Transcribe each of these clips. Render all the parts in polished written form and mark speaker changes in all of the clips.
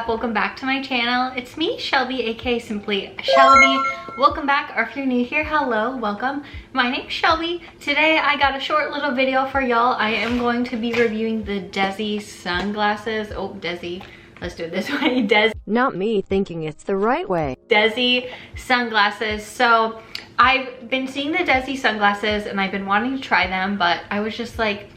Speaker 1: welcome back to my channel. It's me, Shelby, aka Simply Shelby. Welcome back, or if you're new here, hello, welcome. My name's Shelby. Today I got a short little video for y'all. I am going to be reviewing the DEZI sunglasses. Oh, DEZI. Let's do it this way. DEZI.
Speaker 2: Not me thinking it's the right way.
Speaker 1: DEZI sunglasses. So I've been seeing the DEZI sunglasses and I've been wanting to try them, but I was just like,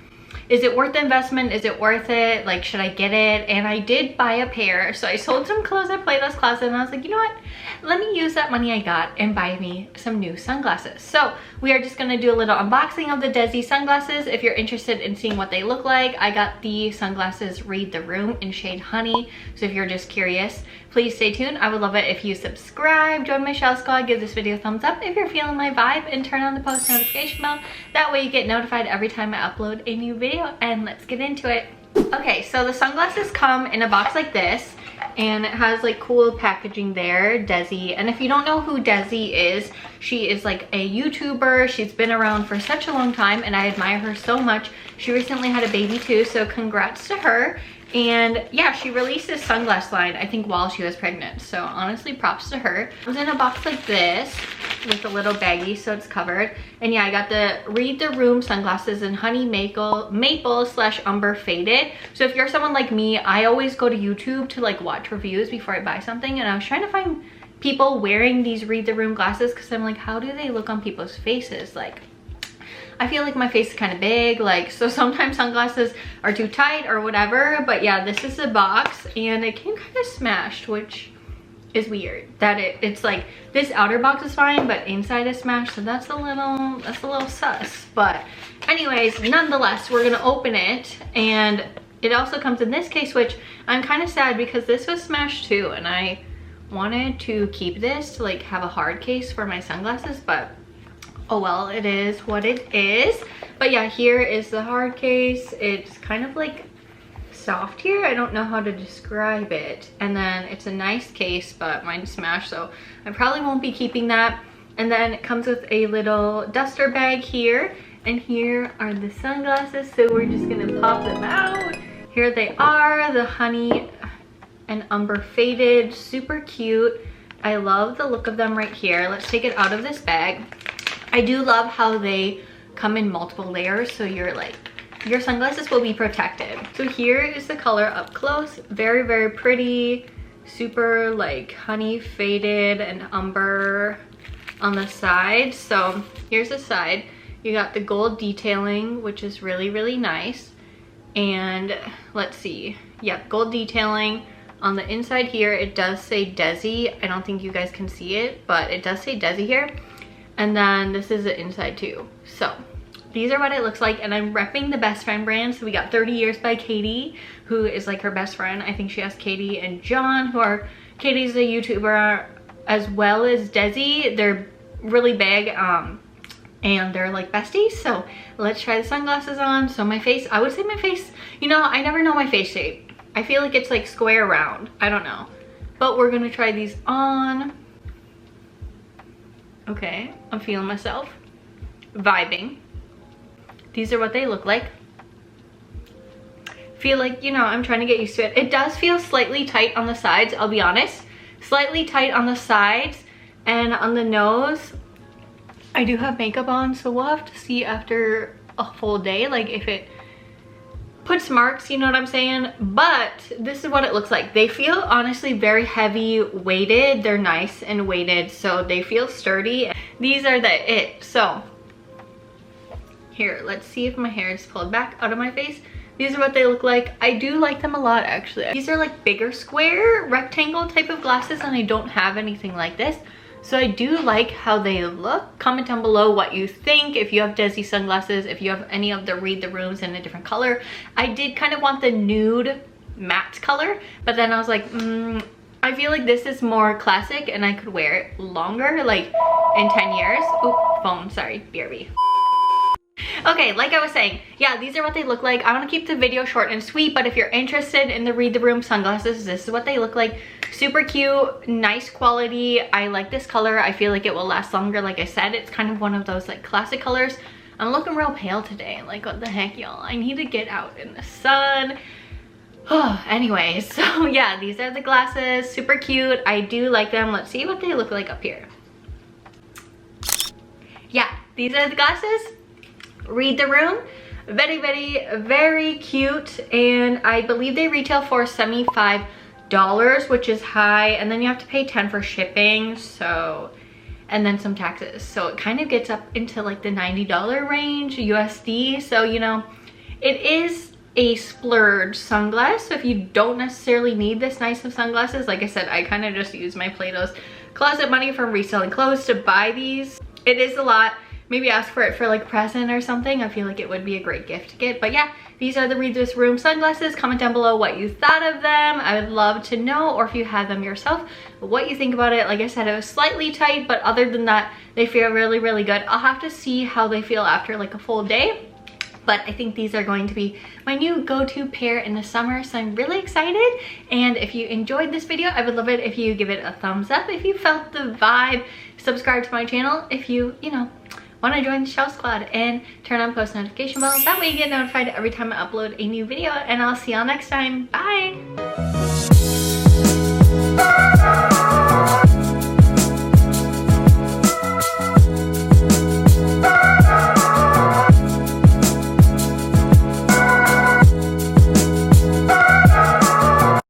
Speaker 1: is it worth the investment? Is it worth it? Like, should I get it? And I did buy a pair. So I sold some clothes at Playlist Closet and I was like, you know what? Let me use that money I got and buy me some new sunglasses. So we are just gonna do a little unboxing of the DEZI sunglasses. If you're interested in seeing what they look like, I got the sunglasses Read the Room in shade Honey. So if you're just curious, please stay tuned. I would love it if you subscribe, join my Shell Squad, give this video a thumbs up if you're feeling my vibe, and turn on the post notification bell. That way you get notified every time I upload a new video, and let's get into it. Okay, so the sunglasses come in a box like this, and it has like cool packaging there, DEZI. And if you don't know who DEZI is, she is like a YouTuber. She's been around for such a long time and I admire her so much. She recently had a baby too, so congrats to her. And yeah, she released this sunglass line, I think, while she was pregnant. So honestly, props to her. It was in a box like this with a little baggie, so it's covered. And yeah, I got the Read the Room sunglasses in Honey Maple / Umber Faded. So if you're someone like me, I always go to YouTube to like watch reviews before I buy something. And I was trying to find people wearing these Read the Room glasses because I'm like, how do they look on people's faces? Like, I feel like my face is kind of big, like, so sometimes sunglasses are too tight or whatever. But yeah, this is the box and it came kind of smashed, which is weird that it's like this outer box is fine but inside is smashed, so that's a little sus. But anyways, nonetheless, we're gonna open it, and it also comes in this case, which I'm kind of sad because this was smashed too and I wanted to keep this to like have a hard case for my sunglasses, but oh well, it is what it is. But yeah, here is the hard case. It's kind of like soft here. I don't know how to describe it. And then it's a nice case, but mine's smashed, so I probably won't be keeping that. And then it comes with a little duster bag here. And here are the sunglasses, so we're just gonna pop them out. Here they are, the Honey and Umber Faded. Super cute. I love the look of them right here. Let's take it out of this bag. I do love how they come in multiple layers, so your sunglasses will be protected. So here is the color up close. Very, very pretty. Super like honey faded and umber on the side. So here's the side. You got the gold detailing, which is really, really nice. And let's see. Yep, gold detailing. On the inside here, it does say DEZI. I don't think you guys can see it, but it does say DEZI here. And then this is the inside too. So these are what it looks like, and I'm repping the Best Friend brand. So we got 30 Years by Katie, who is like her best friend. I think she has Katie and John, who are, Katie's a YouTuber as well as DEZI. They're really big and they're like besties. So let's try the sunglasses on. So my face, I would say my face, you know, I never know my face shape. I feel like it's like square round. I don't know. But we're gonna try these on. Okay, I'm feeling myself, vibing. These are what they look like. Feel like, you know, I'm trying to get used to it. It does feel slightly tight on the sides, I'll be honest. Slightly tight on the sides, and on the nose, I do have makeup on, so we'll have to see after a full day, like if it puts marks, you know what I'm saying? But this is what it looks like. They feel honestly very heavy weighted. They're nice and weighted, so they feel sturdy. These are it. So here, let's see if my hair is pulled back out of my face. These are what they look like. I do like them a lot, actually. These are like bigger square rectangle type of glasses, and I don't have anything like this. So I do like how they look. Comment down below what you think. If you have DEZI sunglasses, if you have any of the Read the Rooms in a different color. I did kind of want the nude matte color, but then I was like, I feel like this is more classic and I could wear it longer, like in 10 years. Oh, phone, sorry, BRB. Okay, like I was saying, yeah, these are what they look like. I want to keep the video short and sweet, but if you're interested in the Read the Room sunglasses, this is what they look like. Super cute, nice quality. I like this color. I feel like it will last longer. Like I said, it's kind of one of those like classic colors. I'm looking real pale today. Like, what the heck, y'all? I need to get out in the sun. Anyways, so yeah, these are the glasses. Super cute. I do like them. Let's see what they look like up here. Yeah, these are the glasses. Read the Room. Very, very, very cute. And I believe they retail for $75, which is high. And then you have to pay $10 for shipping. So, and then some taxes. So it kind of gets up into like the $90 range USD. So, you know, it is a splurge sunglass. So if you don't necessarily need this nice of sunglasses, like I said, I kind of just use my Plato's Closet money from reselling clothes to buy these. It is a lot. Maybe ask for it for like a present or something. I feel like it would be a great gift to get. But yeah, these are the Read This Room sunglasses. Comment down below what you thought of them. I would love to know, or if you had them yourself, what you think about it. Like I said, it was slightly tight, but other than that, they feel really, really good. I'll have to see how they feel after like a full day. But I think these are going to be my new go-to pair in the summer, so I'm really excited. And if you enjoyed this video, I would love it if you give it a thumbs up. If you felt the vibe, subscribe to my channel if you know, want to join the Shell Squad, and turn on post notification bell. That way you get notified every time I upload a new video, and I'll see y'all next time. Bye!